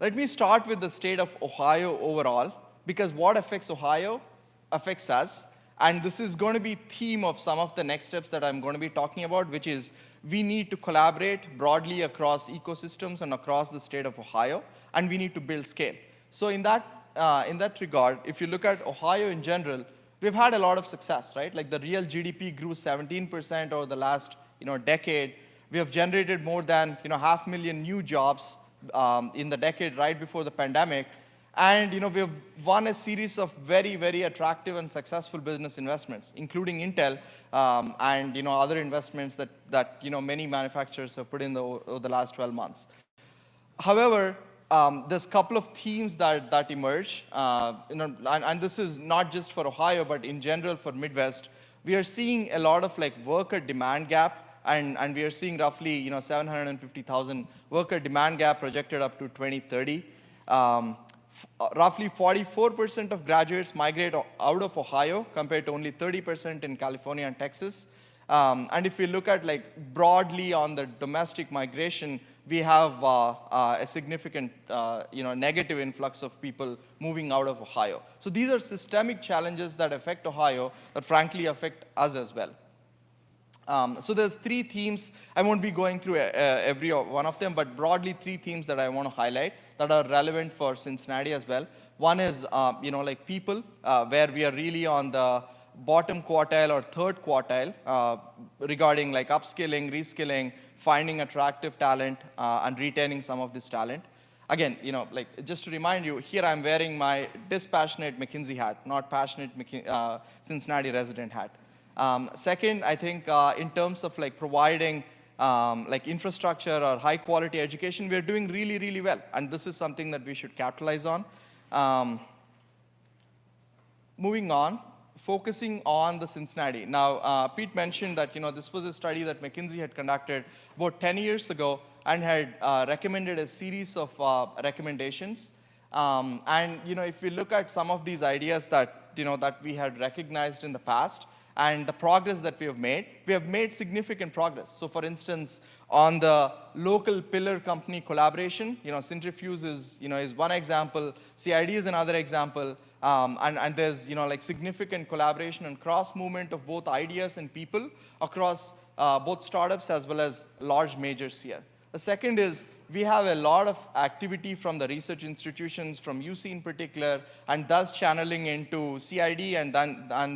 Let me start with the state of Ohio overall, because what affects Ohio affects us. And this is going to be theme of some of the next steps that I'm going to be talking about, which is we need to collaborate broadly across ecosystems and across the state of Ohio, and we need to build scale. So in that regard, if you look at Ohio in general, we've had a lot of success, right? Like the real GDP grew 17% over the last decade. We have generated more than 500,000 new jobs in the decade right before the pandemic. And we have won a series of very, very attractive and successful business investments, including Intel and other investments that many manufacturers have put in over the last 12 months. However, there's a couple of themes that emerge, and this is not just for Ohio, but in general for Midwest. We are seeing a lot of worker demand gap, and we are seeing roughly 750,000 worker demand gap projected up to 2030. Roughly 44% of graduates migrate out of Ohio, compared to only 30% in California and Texas. And if we look at broadly on the domestic migration, we have a significant negative influx of people moving out of Ohio. So these are systemic challenges that affect Ohio that frankly affect us as well. So there's three themes. I won't be going through every one of them, but broadly three themes that I want to highlight that are relevant for Cincinnati as well. One is people, where we are really on the bottom quartile or third quartile regarding upskilling, reskilling, finding attractive talent, and retaining some of this talent. Again, just to remind you, here I'm wearing my dispassionate McKinsey hat, not passionate Cincinnati resident hat. Second, I think in terms of providing infrastructure or high quality education, we're doing really, really well. And this is something that we should capitalize on. Moving on, focusing on the Cincinnati. Now, Pete mentioned that this was a study that McKinsey had conducted about 10 years ago and had recommended a series of recommendations. And if we look at some of these ideas that that we had recognized in the past, and the progress that we have made significant progress. So for instance, on the local pillar company collaboration, Centrifuge is one example, CID is another example, and there's significant collaboration and cross movement of both ideas and people across both startups as well as large majors here. The second is we have a lot of activity from the research institutions, from UC in particular, and thus channeling into CID and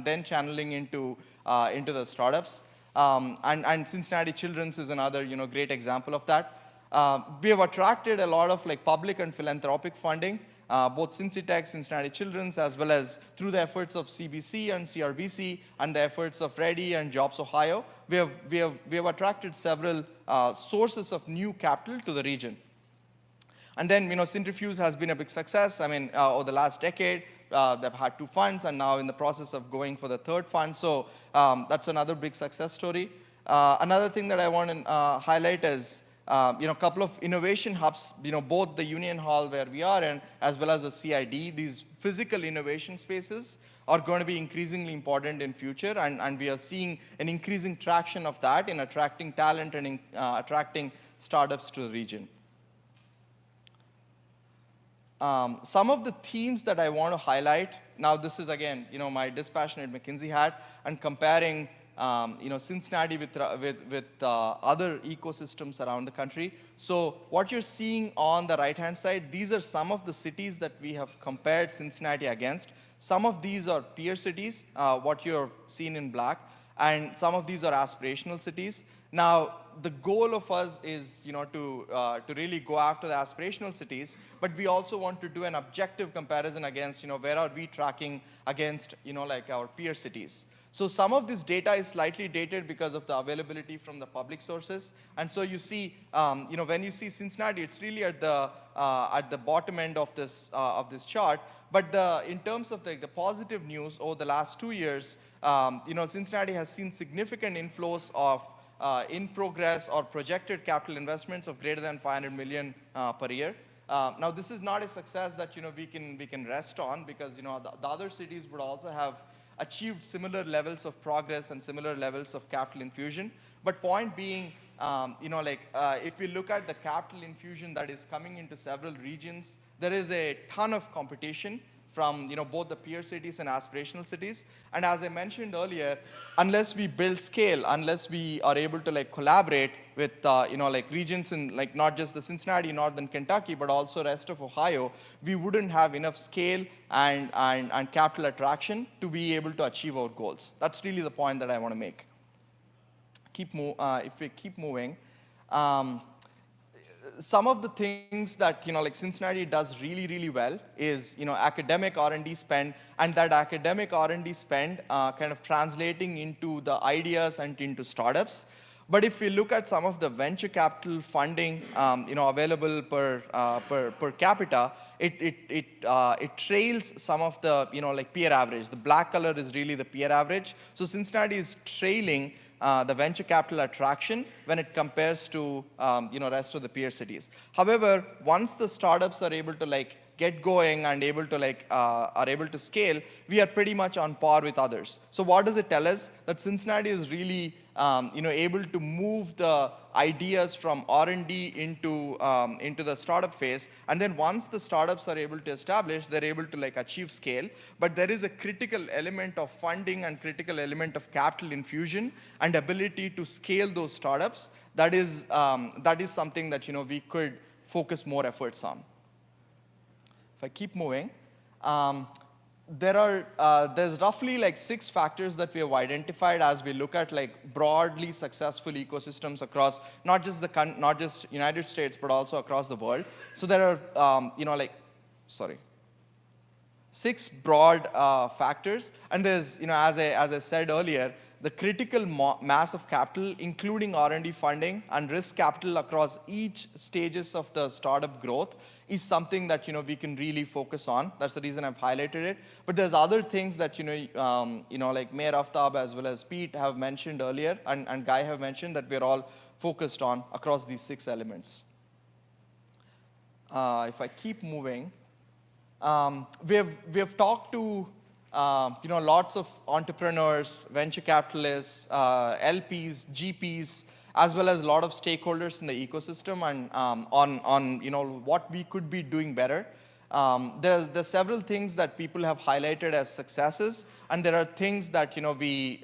then channeling into the startups. And Cincinnati Children's is another great example of that. We have attracted a lot of public and philanthropic funding, both Cincitech, Cincinnati Children's, as well as through the efforts of CBC and CRBC and the efforts of Ready and Jobs Ohio. We have attracted several sources of new capital to the region. And then, Centrifuge has been a big success. I mean, over the last decade, they've had 2 funds and now in the process of going for the 3rd fund. So that's another big success story. Another thing that I want to highlight is a couple of innovation hubs, both the Union Hall where we are in, as well as the CID. These physical innovation spaces are going to be increasingly important in future, and we are seeing an increasing traction of that in attracting talent and in, attracting startups to the region. Some of the themes that I want to highlight, now this is again, my dispassionate McKinsey hat, and comparing Cincinnati with other ecosystems around the country. So what you're seeing on the right-hand side, these are some of the cities that we have compared Cincinnati against. Some of these are peer cities, what you're seeing in black, and some of these are aspirational cities. Now, the goal of us is, to really go after the aspirational cities, but we also want to do an objective comparison against, where are we tracking against, like our peer cities. So some of this data is slightly dated because of the availability from the public sources. And so you see, when you see Cincinnati, it's really at the bottom end of this chart. But in terms of the positive news over the last 2 years, Cincinnati has seen significant inflows of in progress or projected capital investments of greater than 500 million per year. Now, this is not a success that we can rest on, because the other cities would also have achieved similar levels of progress and similar levels of capital infusion. But point being, if we look at the capital infusion that is coming into several regions, there is a ton of competition from both the peer cities and aspirational cities. And as I mentioned earlier, unless we build scale, unless we are able to collaborate with regions in not just the Cincinnati, Northern Kentucky, but also rest of Ohio, we wouldn't have enough scale and capital attraction to be able to achieve our goals. That's really the point that I want to make. If we keep moving, some of the things that Cincinnati does really well is academic R&D spend, and that academic R&D spend kind of translating into the ideas and into startups. But if we look at some of the venture capital funding available per capita, it trails some of the peer average. The black color is really the peer average. So Cincinnati is trailing the venture capital attraction when it compares to rest of the peer cities. However, once the startups are able to get going and are able to scale, we are pretty much on par with others. So what does it tell us? That Cincinnati is really able to move the ideas from R&D into the startup phase, and then once the startups are able to establish, they're able to achieve scale. But there is a critical element of funding and critical element of capital infusion and ability to scale those startups. That is something that we could focus more efforts on. If I keep moving, there's roughly 6 factors that we have identified as we look at broadly successful ecosystems across not just United States but also across the world. So there are 6 broad factors, and there's as I said earlier, the critical mass of capital, including R&D funding and risk capital across each stages of the startup growth, is something that we can really focus on. That's the reason I've highlighted it. But there's other things that Mayor Aftab as well as Pete have mentioned earlier, and Guy have mentioned, that we're all focused on across these 6 elements. If I keep moving, we have talked to lots of entrepreneurs, venture capitalists, LPs, GPs, as well as a lot of stakeholders in the ecosystem, and on what we could be doing better. There's several things that people have highlighted as successes, and there are things that we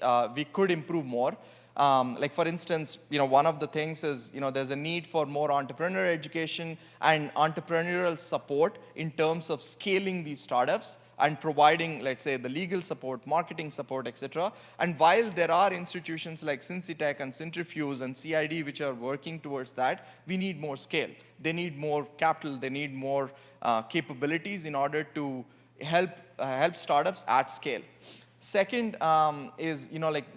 could improve more. For instance, one of the things is there's a need for more entrepreneur education and entrepreneurial support in terms of scaling these startups and providing, let's say, the legal support, marketing support, etc. And while there are institutions like Cincitech and Centrifuge and CID which are working towards that, we need more scale. They need more capital. They need more capabilities in order to help startups at scale. Second is,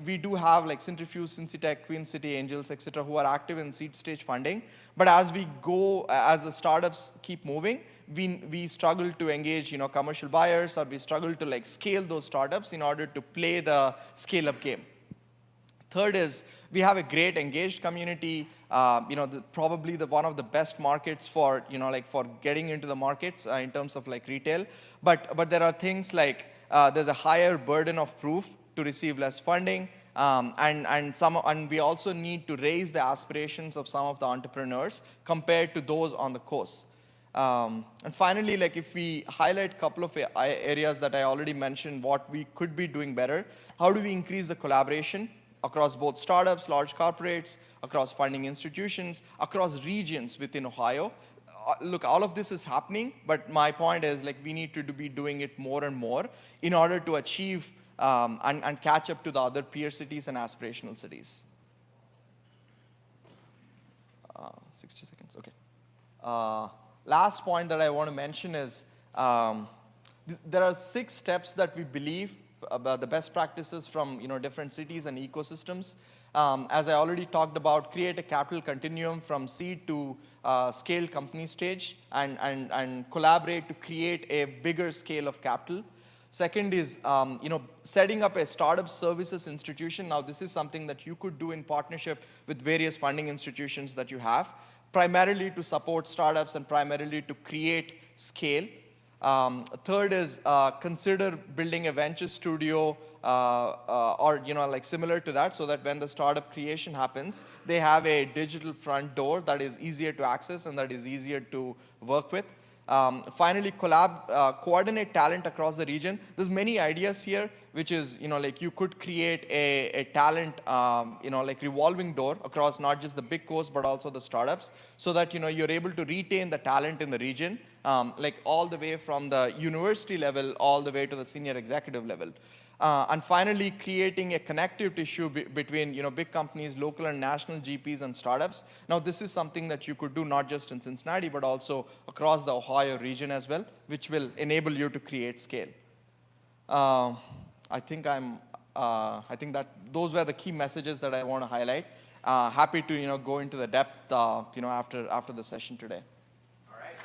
we do have Centrifuge, Cincitech, Queen City Angels, etc., who are active in seed stage funding. But as the startups keep moving, we struggle to engage, commercial buyers, or we struggle to scale those startups in order to play the scale-up game. Third is, we have a great engaged community. Probably one of the best markets for for getting into the markets in terms of retail. But there are things there's a higher burden of proof to receive less funding, and we also need to raise the aspirations of some of the entrepreneurs compared to those on the course. And finally, if we highlight a couple of areas that I already mentioned, what we could be doing better, how do we increase the collaboration across both startups, large corporates, across funding institutions, across regions within Ohio? Look, all of this is happening, but my point is we need to be doing it more and more in order to achieve and catch up to the other peer cities and aspirational cities. 60 seconds, okay. Last point that I want to mention is there are 6 steps that we believe about the best practices from different cities and ecosystems. As I already talked about, create a capital continuum from seed to scaled company stage, and collaborate to create a bigger scale of capital. Second is setting up a startup services institution. Now, this is something that you could do in partnership with various funding institutions that you have, primarily to support startups and primarily to create scale. Third is consider building a venture studio or like similar to that, so that when the startup creation happens, they have a digital front door that is easier to access and that is easier to work with. Finally, coordinate talent across the region. There's many ideas here, which is, like you could create a talent, like revolving door across not just the big coast, but also the startups, so that, you're able to retain the talent in the region, like all the way from the university level, all the way to the senior executive level. And finally, creating a connective tissue between big companies, local and national GPs and startups. Now, this is something that you could do not just in Cincinnati, but also across the Ohio region as well, which will enable you to create scale. I think that those were the key messages that I want to highlight. Happy to go into the depth after the session today. All right.